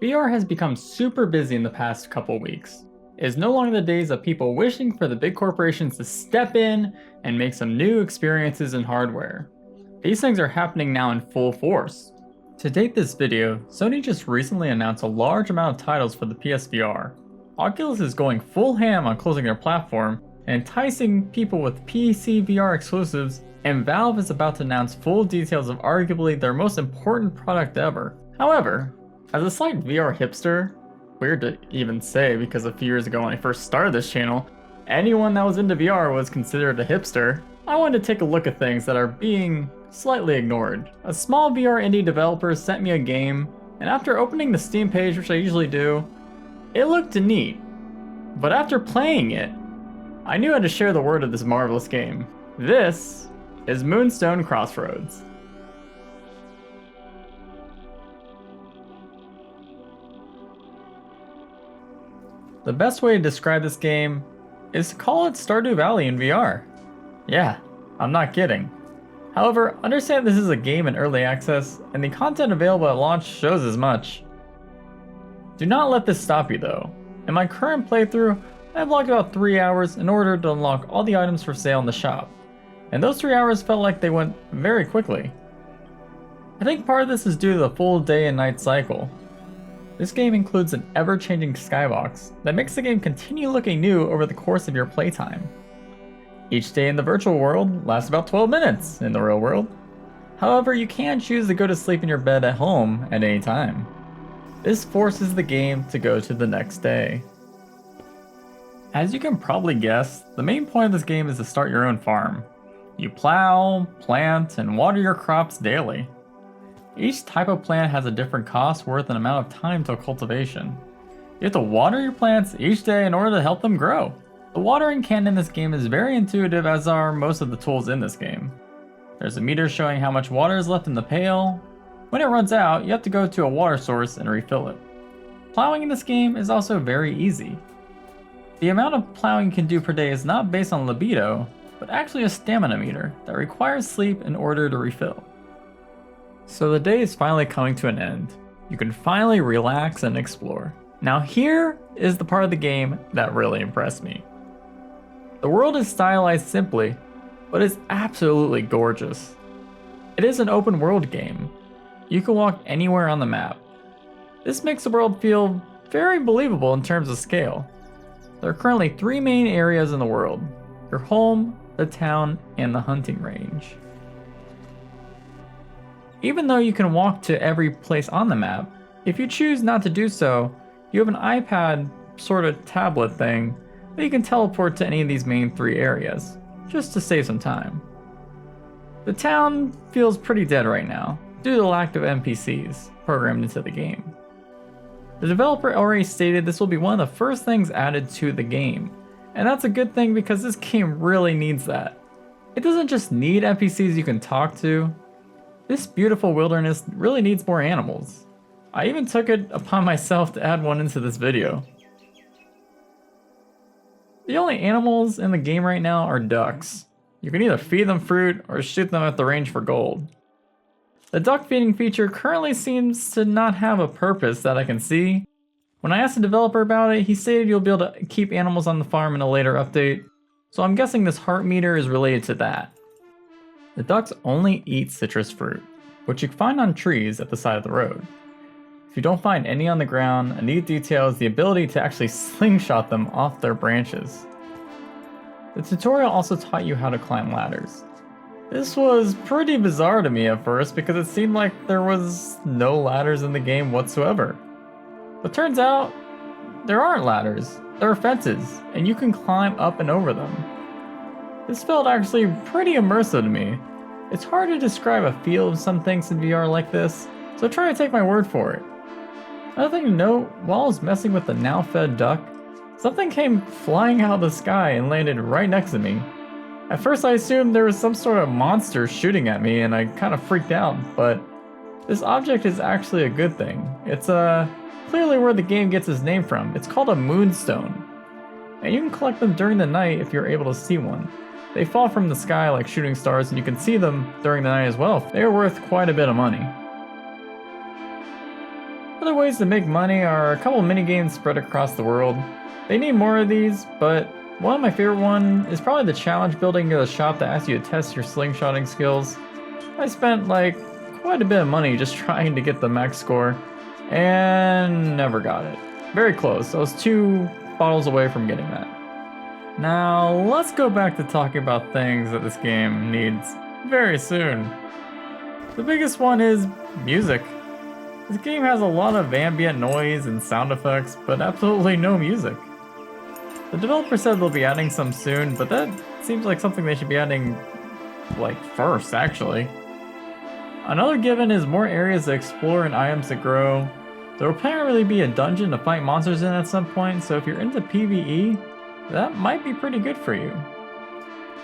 VR has become super busy in the past couple weeks. It is no longer the days of people wishing for the big corporations to step in and make some new experiences in hardware. These things are happening now in full force. To date this video, Sony just recently announced a large amount of titles for the PSVR. Oculus is going full ham on closing their platform and enticing people with PC VR exclusives, and Valve is about to announce full details of arguably their most important product ever. However, as a slight VR hipster, weird to even say because a few years ago when I first started this channel, anyone that was into VR was considered a hipster, I wanted to take a look at things that are being slightly ignored. A small VR indie developer sent me a game, and after opening the Steam page, which I usually do, it looked neat. But after playing it, I knew I had to share the word of this marvelous game. This is Moonstone Crossroads. The best way to describe this game is to call it Stardew Valley in VR. Yeah, I'm not kidding. However, understand this is a game in early access, and the content available at launch shows as much. Do not let this stop you though. In my current playthrough, I've logged about 3 hours in order to unlock all the items for sale in the shop, and those 3 hours felt like they went very quickly. I think part of this is due to the full day and night cycle. This game includes an ever-changing skybox that makes the game continue looking new over the course of your playtime. Each day in the virtual world lasts about 12 minutes in the real world. However, you can choose to go to sleep in your bed at home at any time. This forces the game to go to the next day. As you can probably guess, the main point of this game is to start your own farm. You plow, plant, and water your crops daily. Each type of plant has a different cost worth an amount of time to cultivation. You have to water your plants each day in order to help them grow. The watering can in this game is very intuitive, as are most of the tools in this game. There's a meter showing how much water is left in the pail. When it runs out, you have to go to a water source and refill it. Plowing in this game is also very easy. The amount of plowing you can do per day is not based on libido, but actually a stamina meter that requires sleep in order to refill. So the day is finally coming to an end. You can finally relax and explore. Now here is the part of the game that really impressed me. The world is stylized simply, but it's absolutely gorgeous. It is an open world game. You can walk anywhere on the map. This makes the world feel very believable in terms of scale. There are currently 3 main areas in the world: your home, the town, and the hunting range. Even though you can walk to every place on the map, if you choose not to do so, you have an iPad sort of tablet thing that you can teleport to any of these main 3 areas, just to save some time. The town feels pretty dead right now, due to the lack of NPCs programmed into the game. The developer already stated this will be one of the first things added to the game, and that's a good thing because this game really needs that. It doesn't just need NPCs you can talk to. This beautiful wilderness really needs more animals. I even took it upon myself to add one into this video. The only animals in the game right now are ducks. You can either feed them fruit or shoot them at the range for gold. The duck feeding feature currently seems to not have a purpose that I can see. When I asked the developer about it, he stated you'll be able to keep animals on the farm in a later update, so I'm guessing this heart meter is related to that. The ducks only eat citrus fruit, which you can find on trees at the side of the road. If you don't find any on the ground, a neat detail is the ability to actually slingshot them off their branches. The tutorial also taught you how to climb ladders. This was pretty bizarre to me at first because it seemed like there was no ladders in the game whatsoever. But turns out, there aren't ladders, there are fences, and you can climb up and over them. This felt actually pretty immersive to me. It's hard to describe a feel of some things in VR like this, so try to take my word for it. Another thing to note, while I was messing with the now fed duck, something came flying out of the sky and landed right next to me. At first I assumed there was some sort of monster shooting at me and I kind of freaked out, but this object is actually a good thing. It's clearly where the game gets its name from. It's called a moonstone, and you can collect them during the night if you're able to see one. They fall from the sky like shooting stars, and you can see them during the night as well. They are worth quite a bit of money. Other ways to make money are a couple mini games spread across the world. They need more of these, but one of my favorite ones is probably the challenge building near the shop that asks you to test your slingshotting skills. I spent like quite a bit of money just trying to get the max score, and never got it. Very close. I was 2 bottles away from getting that. Now, let's go back to talking about things that this game needs very soon. The biggest one is music. This game has a lot of ambient noise and sound effects, but absolutely no music. The developer said they'll be adding some soon, but that seems like something they should be adding, like, first, actually. Another given is more areas to explore and items to grow. There will apparently be a dungeon to fight monsters in at some point, so if you're into PvE, that might be pretty good for you.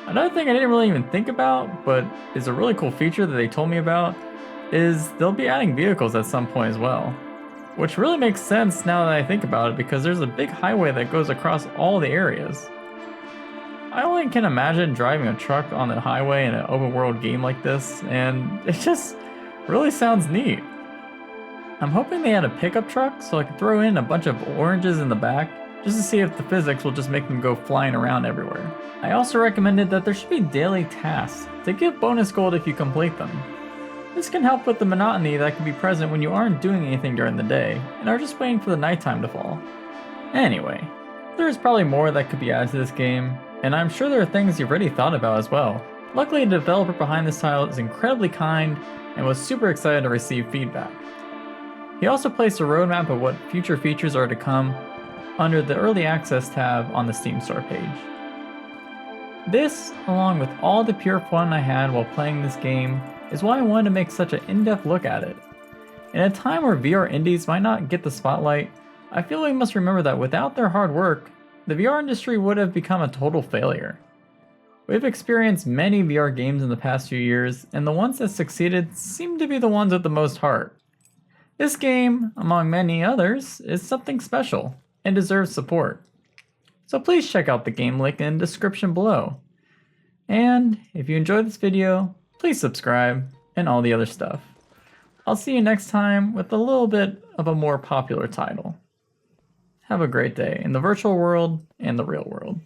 Another thing I didn't really even think about, but is a really cool feature that they told me about, is they'll be adding vehicles at some point as well. Which really makes sense now that I think about it, because there's a big highway that goes across all the areas. I only can imagine driving a truck on the highway in an open world game like this, and it just really sounds neat. I'm hoping they add a pickup truck so I can throw in a bunch of oranges in the back, just to see if the physics will just make them go flying around everywhere. I also recommended that there should be daily tasks to give bonus gold if you complete them. This can help with the monotony that can be present when you aren't doing anything during the day and are just waiting for the nighttime to fall. Anyway, there is probably more that could be added to this game, and I'm sure there are things you've already thought about as well. Luckily, the developer behind this title is incredibly kind and was super excited to receive feedback. He also placed a roadmap of what future features are to come under the Early Access tab on the Steam store page. This, along with all the pure fun I had while playing this game, is why I wanted to make such an in-depth look at it. In a time where VR indies might not get the spotlight, I feel we must remember that without their hard work, the VR industry would have become a total failure. We've experienced many VR games in the past few years, and the ones that succeeded seem to be the ones with the most heart. This game, among many others, is something special and deserves support. So please check out the game link in the description below. And if you enjoyed this video, please subscribe and all the other stuff. I'll see you next time with a little bit of a more popular title. Have a great day in the virtual world and the real world.